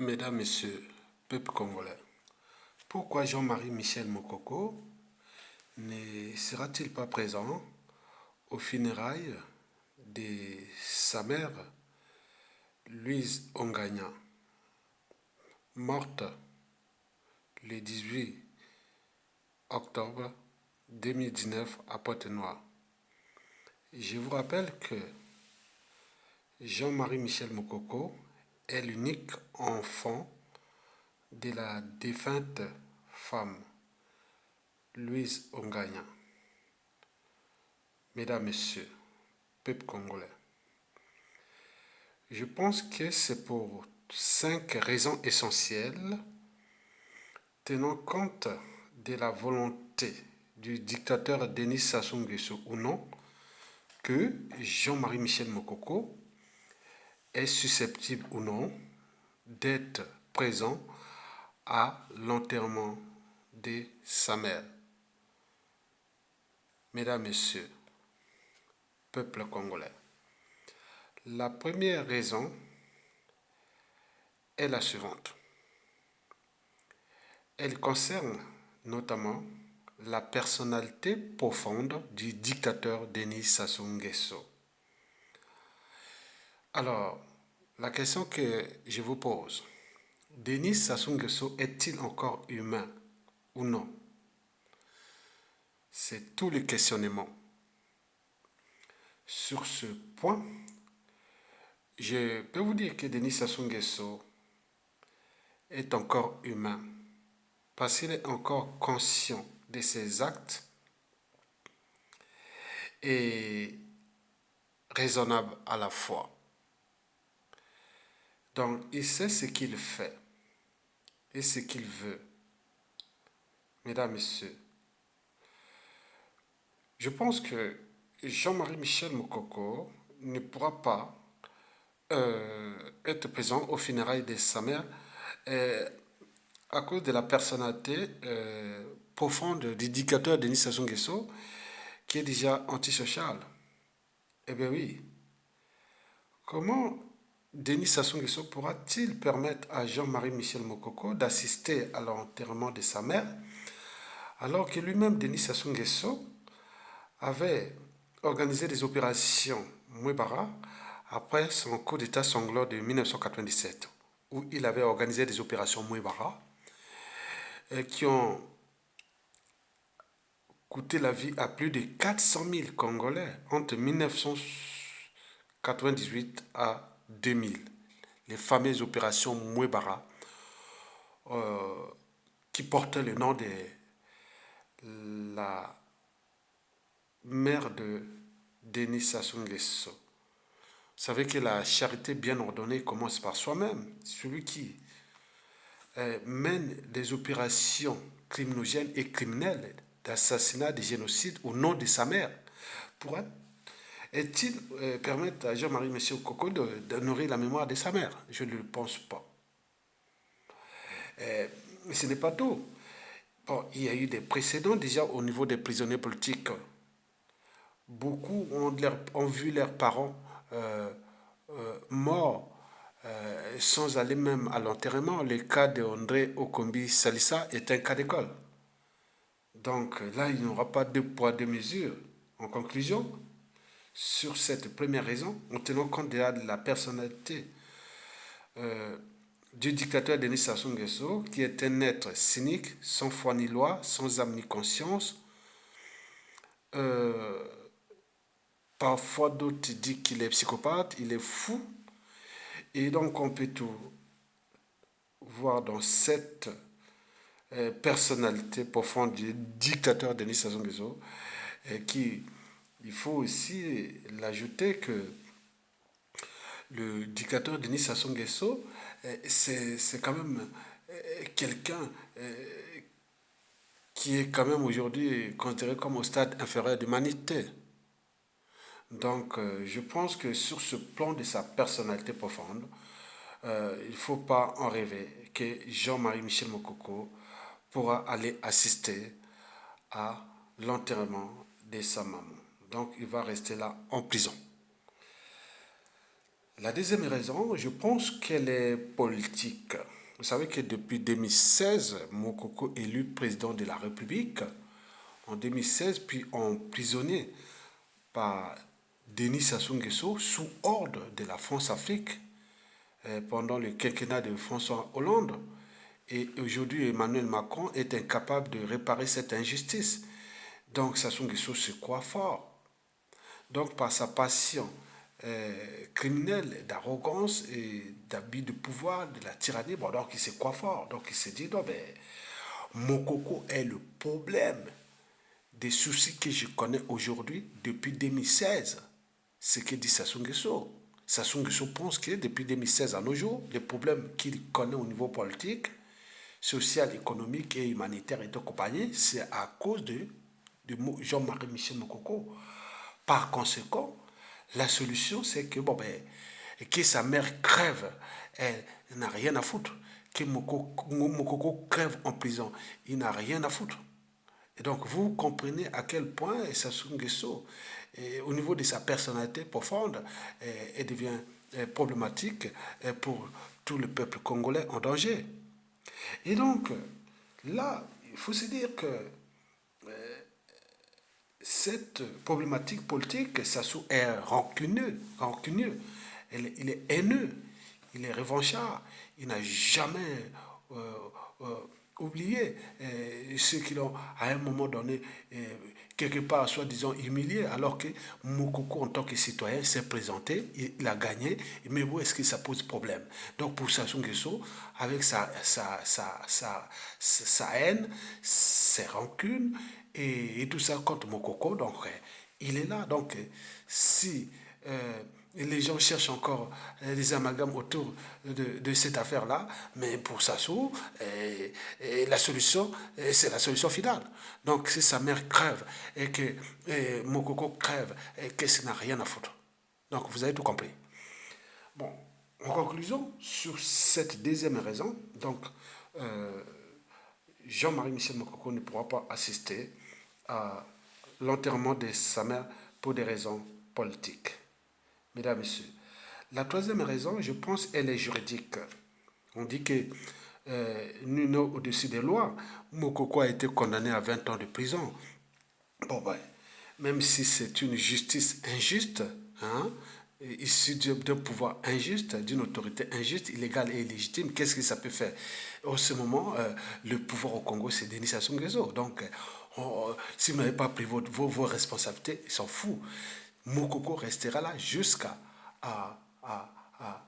Mesdames, Messieurs, peuple congolais, pourquoi Jean-Marie Michel Mokoko ne sera-t-il pas présent aux funérailles de sa mère, Louise Ongagna, morte le 18 octobre 2019 à Pointe-Noire? Je vous rappelle que Jean-Marie Michel Mokoko est l'unique enfant de la défunte femme Louise Ongagna. Mesdames, Messieurs, peuple congolais, je pense que c'est pour 5 raisons essentielles tenant compte de la volonté du dictateur Denis Sassou Nguesso ou non que Jean-Marie Michel Mokoko est susceptible ou non d'être présent à l'enterrement de sa mère. Mesdames, Messieurs, peuple congolais, la première raison est la suivante. Elle concerne notamment la personnalité profonde du dictateur Denis Sassou Nguesso. Alors, la question que je vous pose, Denis Sassou Nguesso est-il encore humain ou non? C'est tout le questionnement. Sur ce point, je peux vous dire que Denis Sassou Nguesso est encore humain parce qu'il est encore conscient de ses actes et raisonnable à la fois. Donc, il sait ce qu'il fait et ce qu'il veut. Mesdames, Messieurs, je pense que Jean-Marie Michel Mokoko ne pourra pas être présent aux funérailles de sa mère à cause de la personnalité profonde du dictateur Denis Sassou Nguesso qui est déjà antisocial. Eh bien oui, comment Denis Sassou Nguesso pourra-t-il permettre à Jean-Marie Michel Mokoko d'assister à l'enterrement de sa mère alors que lui-même, Denis Sassou Nguesso, avait organisé des opérations Mouebara après son coup d'état sanglant de 1997, où il avait organisé des opérations Mouebara qui ont coûté la vie à plus de 400 000 Congolais entre 1998 à 2000. Les fameuses opérations Mouebara qui portaient le nom de la mère de Denis Sassou Nguesso. Vous savez que la charité bien ordonnée commence par soi-même. Celui qui mène des opérations criminogènes et criminelles d'assassinat, de génocide au nom de sa mère, est-il permettre à Jean-Marie Michel Mokoko d'honorer la mémoire de sa mère? Je ne le pense pas. Mais ce n'est pas tout. Bon, il y a eu des précédents déjà au niveau des prisonniers politiques. Beaucoup ont vu leurs parents morts sans aller même à l'enterrement. Le cas d'André Okombi Salissa est un cas d'école. Donc là, il n'y aura pas de poids, de mesure. En conclusion, sur cette première raison, en tenant compte de la personnalité du dictateur Denis Sassou Nguesso, qui est un être cynique, sans foi ni loi, sans âme ni conscience, parfois d'autres disent qu'il est psychopathe, il est fou. Et donc on peut tout voir dans cette personnalité profonde du dictateur Denis Sassou Nguesso, qui, il faut aussi l'ajouter que le dictateur Denis Sassou Nguesso, c'est quand même quelqu'un qui est quand même aujourd'hui considéré comme au stade inférieur d'humanité. Donc, je pense que sur ce plan de sa personnalité profonde, il ne faut pas en rêver que Jean-Marie Michel Mokoko pourra aller assister à l'enterrement de sa maman. Donc, il va rester là en prison. La deuxième raison, je pense qu'elle est politique. Vous savez que depuis 2016, Mokoko est élu président de la République. En 2016, puis emprisonné par Denis Sassou Nguesso sous ordre de la France-Afrique pendant le quinquennat de François Hollande. Et aujourd'hui, Emmanuel Macron est incapable de réparer cette injustice. Donc Sassou Nguesso se croit fort. Donc par sa passion criminelle d'arrogance et d'abus de pouvoir, de la tyrannie, bon, donc il se croit fort. Donc il se dit, non, mais Mokoko est le problème des soucis que je connais aujourd'hui depuis 2016. Ce que dit Sassou Nguesso. Sassou Nguesso pense que depuis 2016 à nos jours, les problèmes qu'il connaît au niveau politique, social, économique et humanitaire et de compagnie, c'est à cause de Jean-Marie Michel Mokoko. Par conséquent, la solution, c'est que, bon, ben, que sa mère crève, elle n'a rien à foutre. Que Mokoko crève en prison, il n'a rien à foutre. Et donc, vous comprenez à quel point Sassou Nguesso, au niveau de sa personnalité profonde, elle devient problématique pour tout le peuple congolais en danger. Et donc, là, il faut se dire que cette problématique politique, Sassou est rancunieux, il est haineux, il est revanchard, il n'a jamais euh, euh, oublié ceux qui l'ont à un moment donné quelque part soi-disant humilié, alors que Moukoko en tant que citoyen s'est présenté, il a gagné, mais où est-ce que ça pose problème? Donc pour Sassou Nguesso, avec sa haine, ses rancunes, et tout ça contre Mokoko. Donc, il est là. Donc, si les gens cherchent encore des amalgames autour de cette affaire-là, mais pour Sassou, la solution, c'est la solution finale. Donc, si sa mère crève et que Mokoko crève, et que ça n'a rien à foutre. Donc, vous avez tout compris. Bon, en conclusion, sur cette deuxième raison, donc, euh, Jean-Marie Michel Mokoko ne pourra pas assister à l'enterrement de sa mère pour des raisons politiques. Mesdames, Messieurs. La troisième raison, je pense, elle est juridique. On dit que nul au-dessus des lois. Mokoko a été condamné à 20 ans de prison. Bon, ben, même si c'est une justice injuste, hein, issue d'un pouvoir injuste, d'une autorité injuste, illégale et illégitime, qu'est-ce que ça peut faire? En ce moment, le pouvoir au Congo, c'est Denis Sassou Nguesso. Donc, si vous n'avez pas pris vos responsabilités, ils s'en foutent. Mokoko restera là jusqu'à à, à,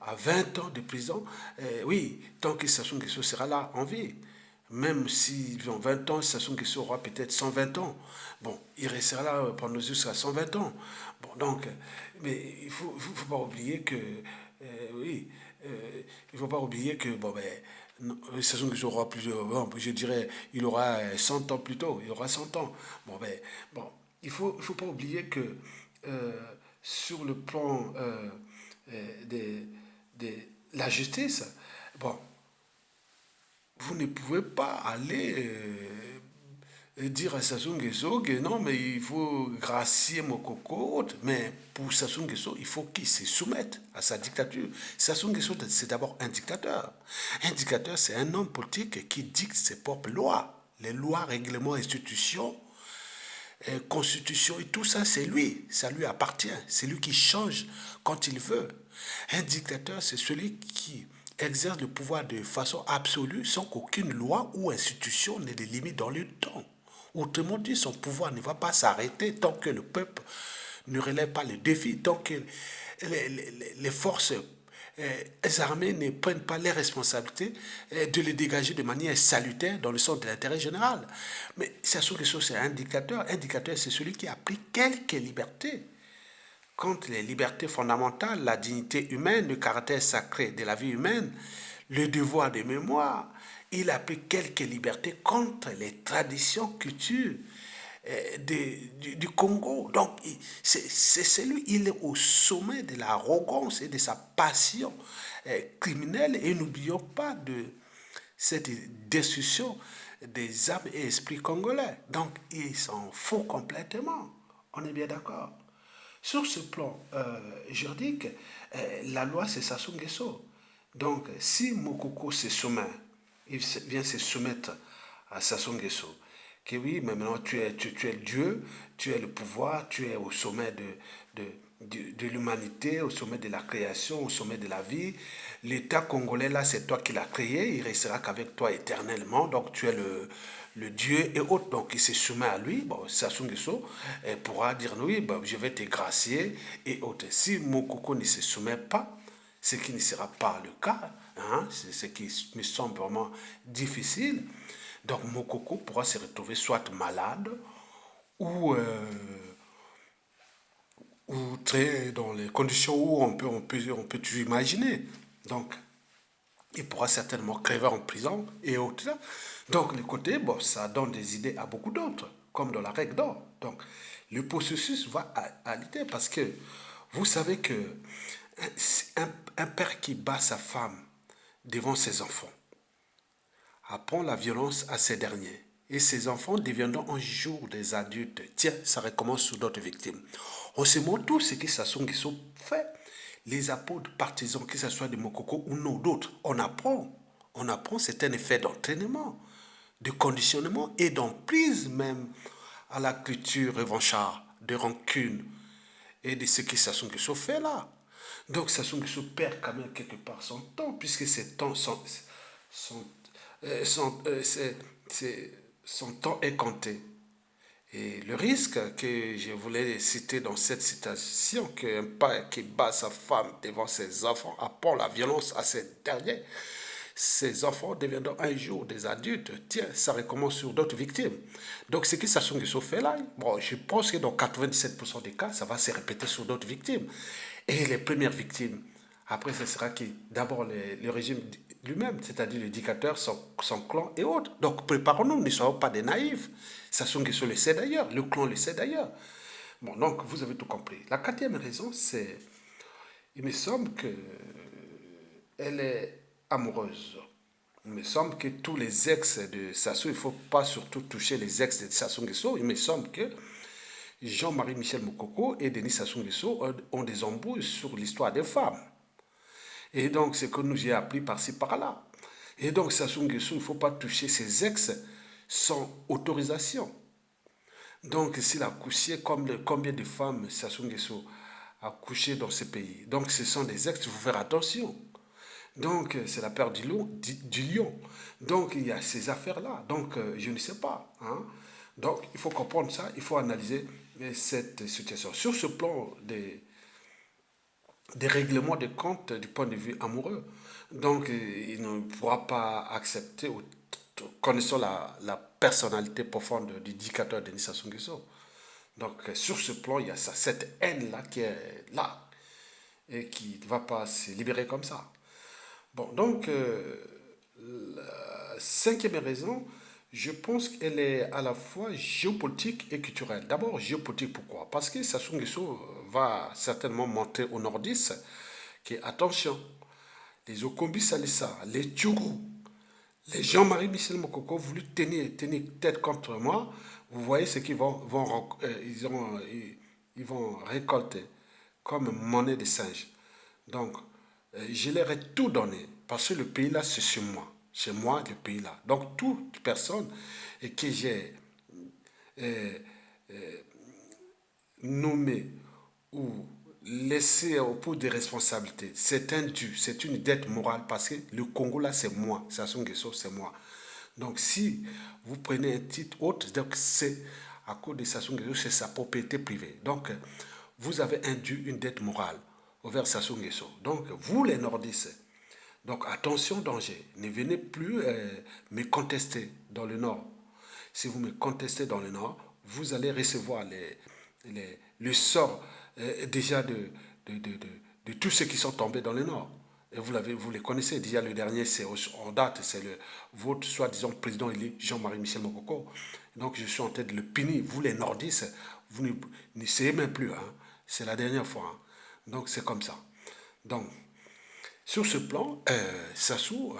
à 20 ans de prison. Oui, tant que Sassou Nguesso sera là en vie. Même s'ils ont 20 ans, Sassou Nguesso aura peut-être 120 ans. Bon, il restera là pendant jusqu'à 120 ans. Bon, donc, mais il ne faut pas oublier que, oui, il ne faut pas oublier que, bon, ben, Sassou Nguesso aura plus, bon, je dirais, il aura 100 ans plus tôt, il aura 100 ans. Bon, ben, bon, il faut pas oublier que euh, sur le plan de, de la justice, bon, vous ne pouvez pas aller dire à Sassou Nguesso que non, mais il faut gracier Mokoko. Mais pour Sassou Nguesso, il faut qu'il se soumette à sa dictature. Sassou Nguesso, c'est d'abord un dictateur. Un dictateur, c'est un homme politique qui dicte ses propres lois. Les lois, règlements, institutions, constitution et tout ça, c'est lui. Ça lui appartient. C'est lui qui change quand il veut. Un dictateur, c'est celui qui exerce le pouvoir de façon absolue sans qu'aucune loi ou institution ne le limite dans le temps. Autrement dit, son pouvoir ne va pas s'arrêter tant que le peuple ne relève pas le défi, tant que les forces armées ne prennent pas les responsabilités de les dégager de manière salutaire dans le sens de l'intérêt général. Mais Sassou Nguesso, c'est un dictateur. Un dictateur, c'est celui qui a pris quelques libertés contre les libertés fondamentales, la dignité humaine, le caractère sacré de la vie humaine, le devoir de mémoire. Il a pris quelques libertés contre les traditions, cultures du Congo. Donc, c'est lui, il est au sommet de l'arrogance et de sa passion criminelle. Et n'oublions pas de cette destruction des âmes et esprits congolais. Donc, il s'en fout complètement. On est bien d'accord. Sur ce plan juridique, la loi c'est Sassou Nguesso. Donc, si Mokoko se soumet, vient se soumettre à Sassou Nguesso, que oui, mais maintenant tu es Dieu, tu es le pouvoir, tu es au sommet de l'humanité, au sommet de la création, au sommet de la vie. L'État congolais, là, c'est toi qui l'as créé, il restera qu'avec toi éternellement, donc tu es le Dieu et autres. Donc il se soumet à lui, bon, Sassou Nguesso pourra dire oui, bon, je vais te gracier et autres. Si Mokoko ne se soumet pas, ce qui ne sera pas le cas, hein, c'est ce qui me semble vraiment difficile. Donc Mokoko pourra se retrouver soit malade ou, ou très dans les conditions où on peut tout imaginer. Donc il pourra certainement crever en prison et autres. Donc, le côté, bon, ça donne des idées à beaucoup d'autres, comme dans la règle d'or. Donc, le processus va à l'idée parce que vous savez que un père qui bat sa femme devant ses enfants apprend la violence à ces derniers. Et ces enfants deviendront un jour des adultes. Tiens, ça recommence sur d'autres victimes. On se montre tout ce que Sassou Nguesso fait. Les apôtres partisans, que ce soit de Mokoko ou non d'autres, on apprend. On apprend, c'est un effet d'entraînement, de conditionnement et d'emprise même à la culture revancharde, de rancune et de ce que Sassou Nguesso fait là. Donc Sassou Nguesso perd quand même quelque part son temps, puisque ses temps sont, son, son temps est compté. Et le risque que je voulais citer dans cette citation, qu'un père qui bat sa femme devant ses enfants apporte la violence à ces derniers, ces enfants deviendront un jour des adultes. Tiens, ça recommence sur d'autres victimes. Donc, ce que Sassou Nguesso fait là, bon, je pense que dans 97% des cas, ça va se répéter sur d'autres victimes. Et les premières victimes, après, ce sera qui d'abord le régime lui-même, c'est-à-dire le dictateur, son clan et autres. Donc, préparons-nous, ne soyons pas des naïfs. Sassou Nguesso le sait d'ailleurs, le clan le sait d'ailleurs. Bon, donc, vous avez tout compris. La quatrième raison, c'est, il me semble que elle est amoureuse. Il me semble que tous les ex de Sassou, il ne faut pas surtout toucher les ex de Sassou Nguesso. Il me semble que Jean-Marie Michel Moukoko et Denis Sassou Nguesso ont des embrouilles sur l'histoire des femmes. Et donc, c'est que nous y a appris par-ci, par-là. Et donc, Sassou Nguesso, il ne faut pas toucher ses ex sans autorisation. Donc, s'il a couché, combien de femmes Sassou Nguesso a couché dans ce pays? Donc, ce sont des ex, il faut faire attention. Donc, c'est la peur du lion. Donc, il y a ces affaires-là. Donc, je ne sais pas. Hein. Donc, il faut comprendre ça, il faut analyser cette situation. Sur ce plan des règlements de compte du point de vue amoureux, donc, il ne pourra pas accepter, connaissant la personnalité profonde du dictateur Denis Sassou Nguesso. Donc, sur ce plan, il y a ça, cette haine-là qui est là et qui ne va pas se libérer comme ça. Bon, donc, la cinquième raison, je pense qu'elle est à la fois géopolitique et culturelle. D'abord, géopolitique, pourquoi? Parce que Sassou Nguesso va certainement monter au nordiste, qui attention, les Okombi Salissa, les Tchourou, les Jean-Marie Michel Mokoko voulu tenir tête contre moi. Vous voyez ce qu'ils ils vont récolter comme monnaie de singe. Donc, je leur ai tout donné parce que le pays là, c'est chez moi. C'est moi, le pays là. Donc, toute personne que j'ai euh, nommée ou laissée au pot de responsabilité, c'est un dû, c'est une dette morale parce que le Congo là, c'est moi. Sassou Nguesso, c'est moi. Donc, si vous prenez un titre autre, donc c'est à cause de Sassou Nguesso, c'est sa propriété privée. Donc, vous avez un dû, une dette morale envers Sassou Nguesso. Donc, vous les nordistes, donc attention danger, ne venez plus me contester dans le nord. Si vous me contestez dans le nord, vous allez recevoir le sort déjà de tous ceux qui sont tombés dans le nord. Et vous les connaissez. Déjà, le dernier, c'est en date, c'est votre soi-disant président élu, Jean-Marie Michel Mokoko. Donc, je suis en train de le punir. Vous, les nordistes, vous n'essayez même plus. Hein. C'est la dernière fois. Hein. Donc, c'est comme ça. Donc, sur ce plan, Sassou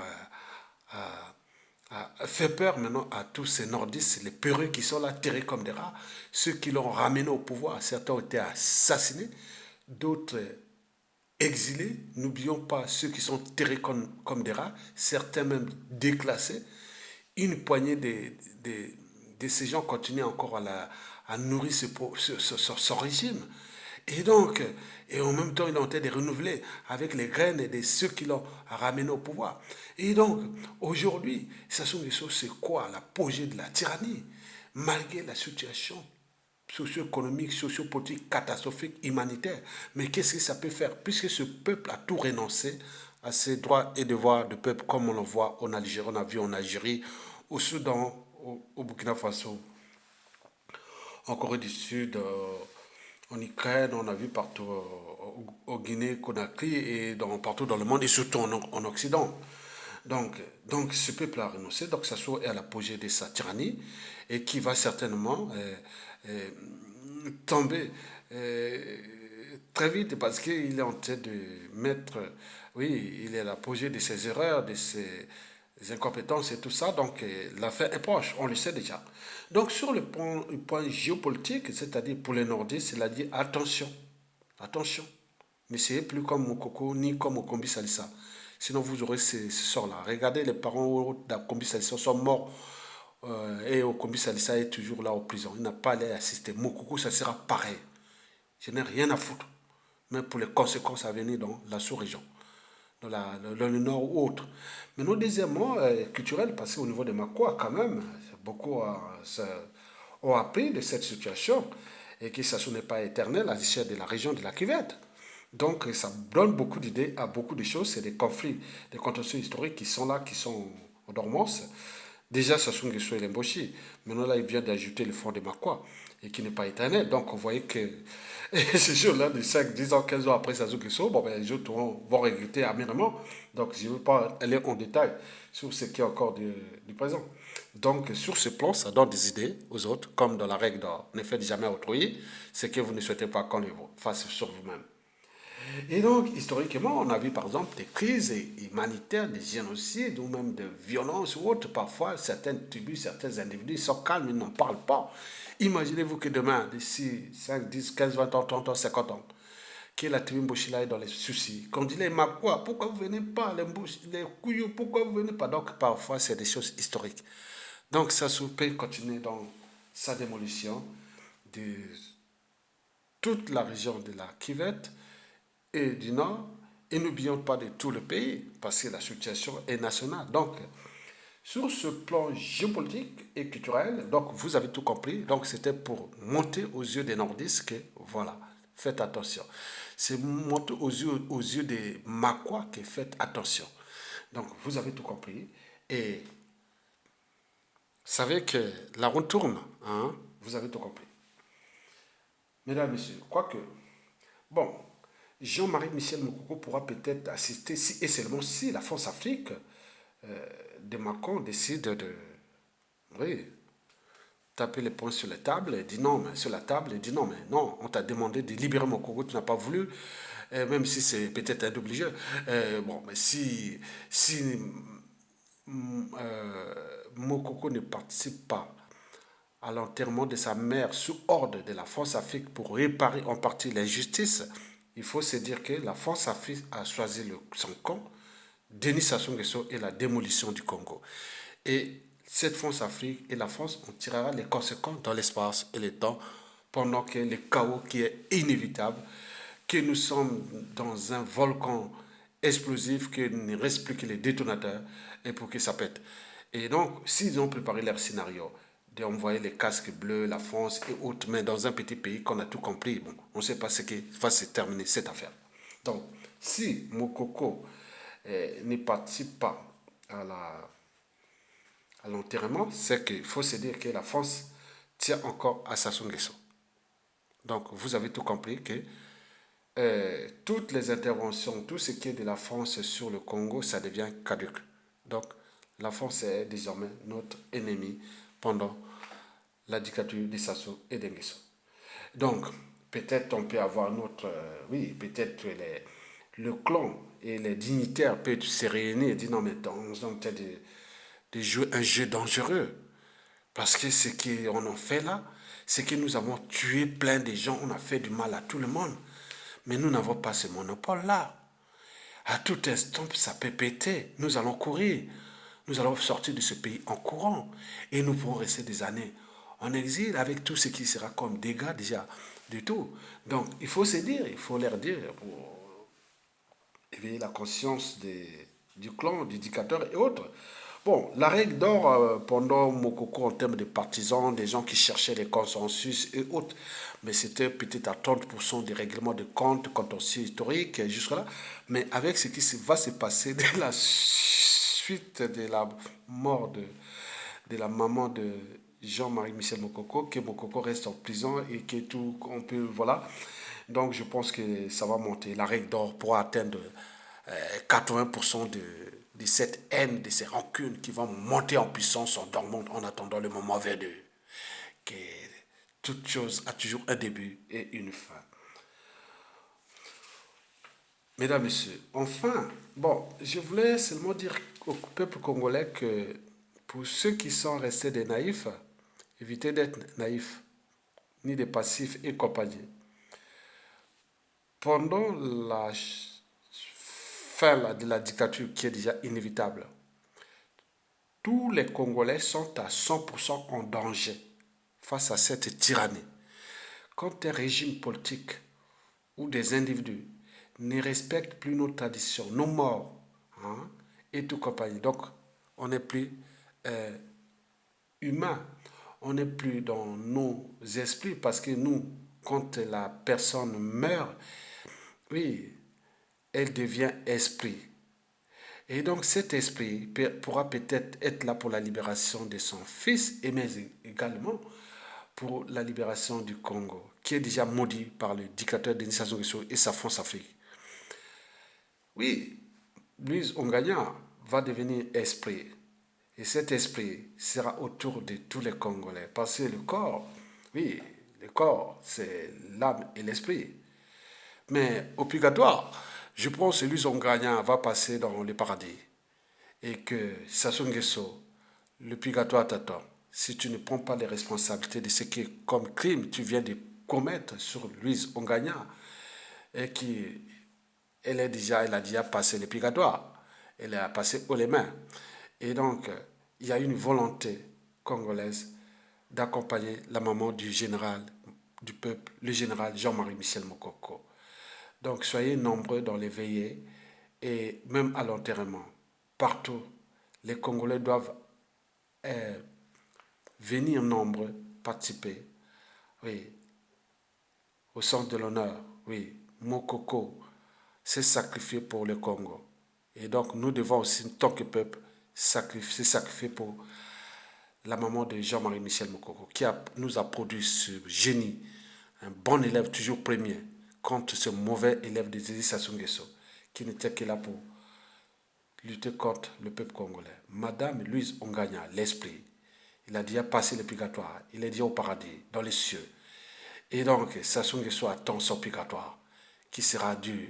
fait peur maintenant à tous ces nordistes, les peureux qui sont là, terrés comme des rats, ceux qui l'ont ramené au pouvoir. Certains ont été assassinés, d'autres exilés. N'oublions pas ceux qui sont terrés comme des rats, certains même déclassés. Une poignée de ces gens continuent encore à nourrir son régime. Et donc, et en même temps, ils ont été de renouveler avec les graines de ceux qui l'ont ramené au pouvoir. Et donc, aujourd'hui, Sassou Nguesso, c'est quoi l'apogée de la tyrannie? Malgré la situation socio-économique, sociopolitique, catastrophique, humanitaire. Mais qu'est-ce que ça peut faire? Puisque ce peuple a tout renoncé à ses droits et devoirs de peuple, comme on le voit en Algérie, on a vu en Algérie, au Soudan, au Burkina Faso, en Corée du Sud, en Ukraine, on a vu partout au Guinée, Conakry et partout dans le monde et surtout en Occident. Donc, donc ce peuple a renoncé, donc ça soit à l'apogée de sa tyrannie et qui va certainement euh, tomber très vite parce qu'il est en train de mettre, oui, il est à l'apogée de ses erreurs, de ses incompétences et tout ça, donc l'affaire est proche, on le sait déjà. Donc sur le point géopolitique, c'est-à-dire pour les nordistes, il a dit attention, attention, n'essayez plus comme Mokoko ni comme Okombi Salissa. Sinon, vous aurez ce sort-là. Regardez, les parents d'Okombi Salissa sont morts et Okombi Salissa est toujours là en prison. Il n'a pas allé assister. Mokoko, ça sera pareil. Je n'ai rien à foutre. Mais pour les conséquences à venir dans la sous-région, dans le nord ou autre. Mais nous, deuxièmement, culturel, parce qu'au niveau des Makwa, quand même, beaucoup ont appris de cette situation et que ça n'est pas éternel à l'échelle de la région de la Cuvette. Donc, ça donne beaucoup d'idées à beaucoup de choses. C'est des conflits, des contentieux historiques qui sont là, qui sont en dormance. Déjà, Sassou Nguesso et Lemboshi. Maintenant, là, il vient d'ajouter le fond de Makwa, et qui n'est pas éternel. Donc, on voyait que ces jours-là, de 5, 10 ans, 15 ans après Sassou Nguesso, bon, ben, les autres vont regretter amèrement. Donc, je ne veux pas aller en détail sur ce qui est encore du présent. Donc, sur ce plan, ça donne des idées aux autres, comme dans la règle de ne faites jamais autrui, ce que vous ne souhaitez pas qu'on le fasse sur vous-même. Et donc, historiquement, on a vu par exemple des crises humanitaires, des génocides ou même de violences ou autres. Parfois, certaines tribus, certains individus sont calmes, ils n'en parlent pas. Imaginez-vous que demain, d'ici 5, 10, 15, 20 ans, 30 ans, 50 ans, que la tribu Mboshila est dans les soucis. Qu'on dit les Makwa, pourquoi vous ne venez pas? Les Kouyou, pourquoi vous ne venez pas? Donc, parfois, c'est des choses historiques. Donc, ça peut continuer dans sa démolition de toute la région de la Kivette et du Nord, et n'oublions pas de tout le pays, parce que la situation est nationale. Donc, sur ce plan géopolitique et culturel, donc vous avez tout compris, donc c'était pour monter aux yeux des nordistes que, voilà, faites attention. C'est monter aux yeux des Makwa que faites attention. Donc, vous avez tout compris, et savez que la roue tourne, hein, vous avez tout compris. Mesdames, Messieurs, quoique, bon, Jean-Marie Michel Moukoko pourra peut-être assister, si et seulement si la France-Afrique de Macron décide de, oui, taper les poings sur la table et dit non, mais sur la table et dit non, mais non, on t'a demandé de libérer Moukoko, tu n'as pas voulu, même si c'est peut-être un double jeu. Bon, mais si Moukoko ne participe pas à l'enterrement de sa mère sous ordre de la France-Afrique pour réparer en partie l'injustice, il faut se dire que la France-Afrique a choisi son camp, Denis Sassou Nguesso et la démolition du Congo. Et cette France-Afrique et la France, on tirera les conséquences dans l'espace et le temps pendant que le chaos qui est inévitable, que nous sommes dans un volcan explosif, qu'il ne reste plus que les détonateurs et pour que ça pète. Et donc, s'ils ont préparé leur scénario, d'envoyer les casques bleus, la France et autres, mais dans un petit pays qu'on a tout compris, bon, on ne sait pas ce qui va se terminer cette affaire. Donc, si Mokoko ne participe pas à à l'enterrement, c'est qu'il faut se dire que la France tient encore à Sassou Nguesso. Donc, vous avez tout compris que toutes les interventions, tout ce qui est de la France sur le Congo, ça devient caduque. Donc, la France est désormais notre ennemi pendant la dictature de Sassou et d'Enguesso. Donc, peut-être on peut avoir notre... oui, peut-être le clan et les dignitaires peuvent se réunir et dire non, mais on est en train de jouer un jeu dangereux. Parce que ce qu'on a fait là, c'est que nous avons tué plein de gens, on a fait du mal à tout le monde. Mais nous n'avons pas ce monopole-là. À tout instant, ça peut péter. Nous allons courir. Nous allons sortir de ce pays en courant. Et nous pourrons rester des années en exil avec tout ce qui sera comme dégâts déjà du tout. Donc, il faut se dire, il faut leur dire pour éveiller la conscience du clan, du dictateur et autres. Bon, la règle d'or pendant Mokoko en termes de partisans, des gens qui cherchaient les consensus et autres, mais c'était peut-être à 30% des règlements de compte, contentieux historique, jusque-là. Mais avec ce qui va se passer dès la suite de la mort de la maman de Jean-Marie Michel Mokoko, que Mokoko reste en prison et que tout, on peut, voilà. Donc je pense que ça va monter. La règle d'or pourra atteindre 80% de cette haine, de ces rancunes qui vont monter en puissance en dormant, en attendant le moment venu. Que toute chose a toujours un début et une fin. Mesdames, Messieurs, enfin, bon, je voulais seulement dire au peuple congolais que pour ceux qui sont restés des naïfs, évitez d'être naïfs, ni des passifs et compagnie. Pendant la fin de la dictature qui est déjà inévitable, tous les Congolais sont à 100% en danger face à cette tyrannie. Quand un régime politique ou des individus ne respectent plus nos traditions, nos morts, hein, et tout compagnie, donc on n'est plus euh, humain, on n'est plus dans nos esprits parce que nous, quand la personne meurt, oui, elle devient esprit. Et donc cet esprit pourra peut-être être là pour la libération de son fils, et mais également pour la libération du Congo, qui est déjà maudit par le dictateur Denis Sassou Nguesso et sa France-Afrique. Oui, Louise Ongagna va devenir esprit. Et cet esprit sera autour de tous les Congolais. Parce que le corps, oui, le corps, c'est l'âme et l'esprit. Mais au purgatoire, je pense que Louise Ongagna va passer dans le paradis. Et que Sassou Nguesso, le purgatoire t'attend. Si tu ne prends pas les responsabilités de ce que, comme crime, tu viens de commettre sur Louise Ongagna, et qui, elle a déjà passé le purgatoire. Elle a passé haut les mains. Et donc, il y a une volonté congolaise d'accompagner la maman du général du peuple, le général Jean-Marie Michel Mokoko. Donc, soyez nombreux dans les veillées et même à l'enterrement. Partout, les Congolais doivent euh, venir nombreux participer, oui, au centre de l'honneur. Oui, Mokoko s'est sacrifié pour le Congo. Et donc, nous devons aussi, en tant que peuple, se sacrifier pour la maman de Jean-Marie Michel Mokoko, nous a produit ce génie, un bon élève toujours premier, contre ce mauvais élève de Dédé Sassou Nguesso, qui n'était que là pour lutter contre le peuple congolais. Madame Louise Ongagna, l'esprit, il a déjà passé le purgatoire, il est déjà au paradis, dans les cieux. Et donc, Sassou Nguesso attend son purgatoire, qui sera dur,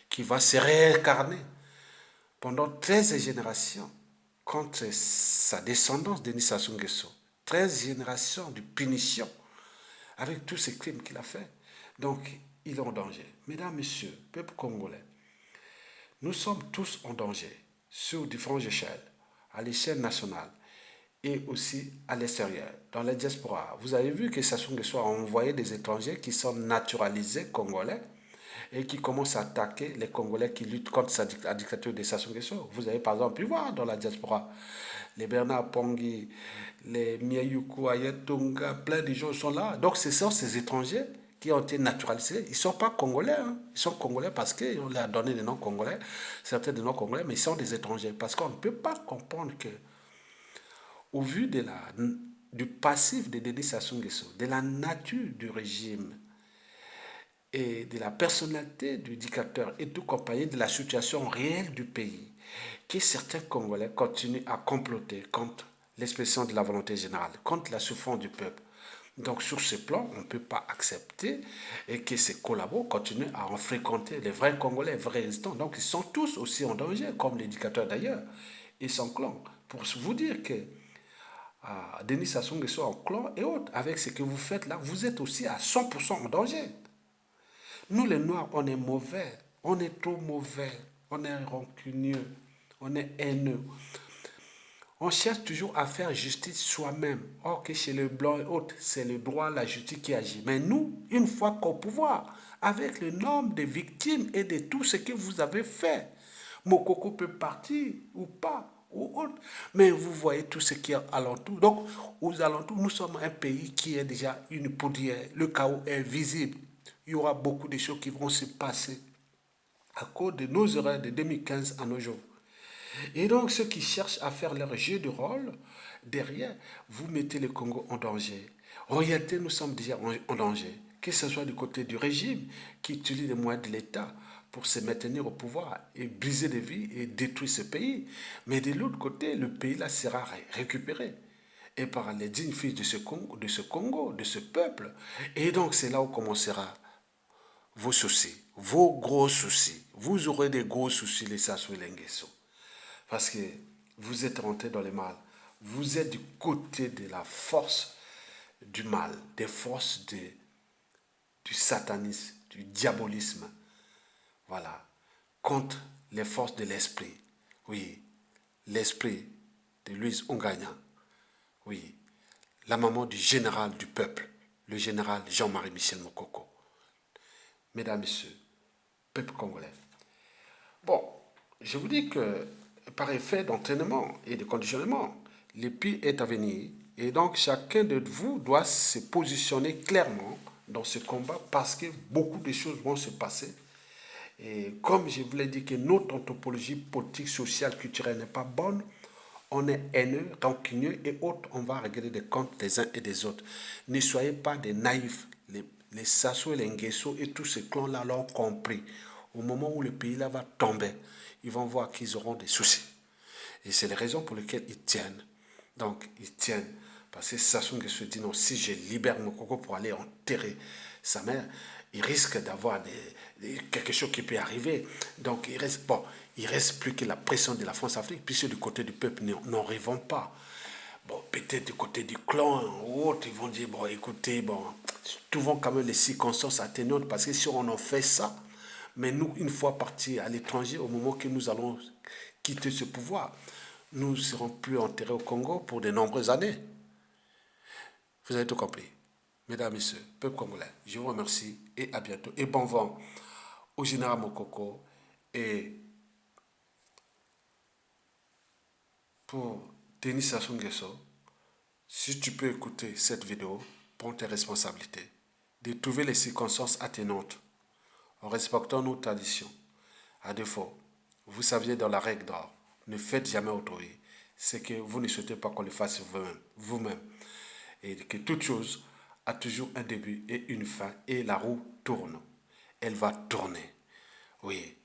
qui va se réincarner pendant 13 générations contre sa descendance, Denis Sassou Nguesso. 13 générations de punition avec tous ces crimes qu'il a fait. Donc, il est en danger. Mesdames, Messieurs, peuple congolais, nous sommes tous en danger sur différentes échelles, à l'échelle nationale et aussi à l'extérieur, dans la diaspora. Vous avez vu que Sassou Nguesso a envoyé des étrangers qui sont naturalisés congolais et qui commencent à attaquer les Congolais qui luttent contre la dictature de Sassou Nguesso. Vous avez par exemple pu voir dans la diaspora les Bernard Pongui, les Miayuku Ayatunga, plein de gens sont là. Donc ce sont ces étrangers qui ont été naturalisés. Ils ne sont pas congolais, hein. Ils sont congolais parce qu'on leur a donné des noms congolais, certains des noms congolais, mais ils sont des étrangers. Parce qu'on ne peut pas comprendre que, au vu du passif de Dédé Sassou Nguesso, de la nature du régime, et de la personnalité du dictateur et tout compagnie de la situation réelle du pays, que certains Congolais continuent à comploter contre l'expression de la volonté générale, contre la souffrance du peuple. Donc sur ce plan, on ne peut pas accepter et que ces collabos continuent à en fréquenter les vrais Congolais, les vrais résistants. Donc ils sont tous aussi en danger, comme les dictateurs d'ailleurs et son clan. pour vous dire que Denis Sassou Nguesso en clan et autres, avec ce que vous faites là, vous êtes aussi à 100% en danger. Nous les Noirs, on est mauvais, on est trop mauvais, on est rancunieux, on est haineux. On cherche toujours à faire justice soi-même. Or que chez les Blancs et autres, c'est le droit, la justice qui agit. Mais nous, une fois qu'au pouvoir, avec le nombre de victimes et de tout ce que vous avez fait, Mokoko peut partir ou pas, ou autre. Mais vous voyez tout ce qui est alentour. Donc, aux alentours, nous sommes un pays qui est déjà une poudrière. Le chaos est visible. Il y aura beaucoup de choses qui vont se passer à cause de nos erreurs de 2015 à nos jours. Et donc, ceux qui cherchent à faire leur jeu de rôle, derrière, vous mettez le Congo en danger. En réalité, nous sommes déjà en danger. Que ce soit du côté du régime qui utilise les moyens de l'État pour se maintenir au pouvoir et briser des vies et détruire ce pays. Mais de l'autre côté, le pays là sera récupéré. Et par les dignes fils de ce peuple. Et donc, c'est là où commencera vos soucis, vos gros soucis. Vous aurez des gros soucis, les Sassou et les Nguesso. Parce que vous êtes rentré dans le mal. Vous êtes du côté de la force du mal, des forces du satanisme, du diabolisme. Voilà. Contre les forces de l'esprit. Oui. L'esprit de Louise Ongagnat. Oui. La maman du général du peuple, le général Jean-Marie Michel Mokoko. Mesdames, Messieurs, peuple congolais. Bon, je vous dis que par effet d'entraînement et de conditionnement, le pire est à venir. Et donc, chacun de vous doit se positionner clairement dans ce combat parce que beaucoup de choses vont se passer. Et comme je vous l'ai dit que notre anthropologie politique, sociale, culturelle n'est pas bonne, on est haineux, rancunieux et autres, on va régler des comptes des uns et des autres. Ne soyez pas des naïfs. Les Sassou et les Nguesso et tous ces clans-là l'ont compris. Au moment où le pays là va tomber, ils vont voir qu'ils auront des soucis. Et c'est les raisons pour lesquelles ils tiennent. Donc, ils tiennent. Parce que Sassou Nguesso dit non, si je libère Mokoko pour aller enterrer sa mère, il risque d'avoir quelque chose qui peut arriver. Donc, il reste plus que la pression de la France-Afrique, puisque du côté du peuple, n'en rêvons pas. Bon, peut-être du côté du clan ou autre, ils vont dire, bon, écoutez, bon, trouvons quand même les circonstances atténuantes, parce que si on en fait ça, mais nous, une fois partis à l'étranger, au moment que nous allons quitter ce pouvoir, nous ne serons plus enterrés au Congo pour de nombreuses années. Vous avez tout compris. Mesdames, Messieurs, peuple congolais, je vous remercie et à bientôt. Et bon vent au général Mokoko. Et pour Denis Sassou Nguesso, si tu peux écouter cette vidéo, prends tes responsabilités de trouver les circonstances atténuantes en respectant nos traditions. À défaut, vous saviez dans la règle d'or, ne faites jamais autrui ce que vous ne souhaitez pas qu'on le fasse vous-même. Et que toute chose a toujours un début et une fin et la roue tourne. Elle va tourner. Oui,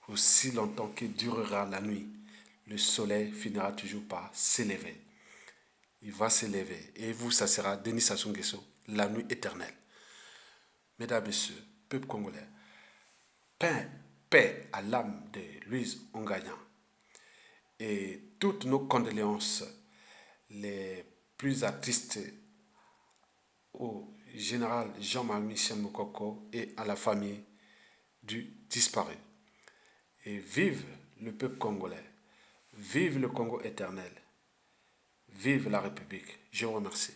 aussi longtemps que durera la nuit, le soleil finira toujours par s'élever. Il va s'élever et vous, ça sera Denis Sassou Nguesso, la nuit éternelle. Mesdames, Messieurs, peuple congolais, paix à l'âme de Louise Ongagnat et toutes nos condoléances les plus attristées au général Jean-Marie Michel Mokoko et à la famille du disparu. Et vive le peuple congolais, vive le Congo éternel, vive la République. Je vous remercie.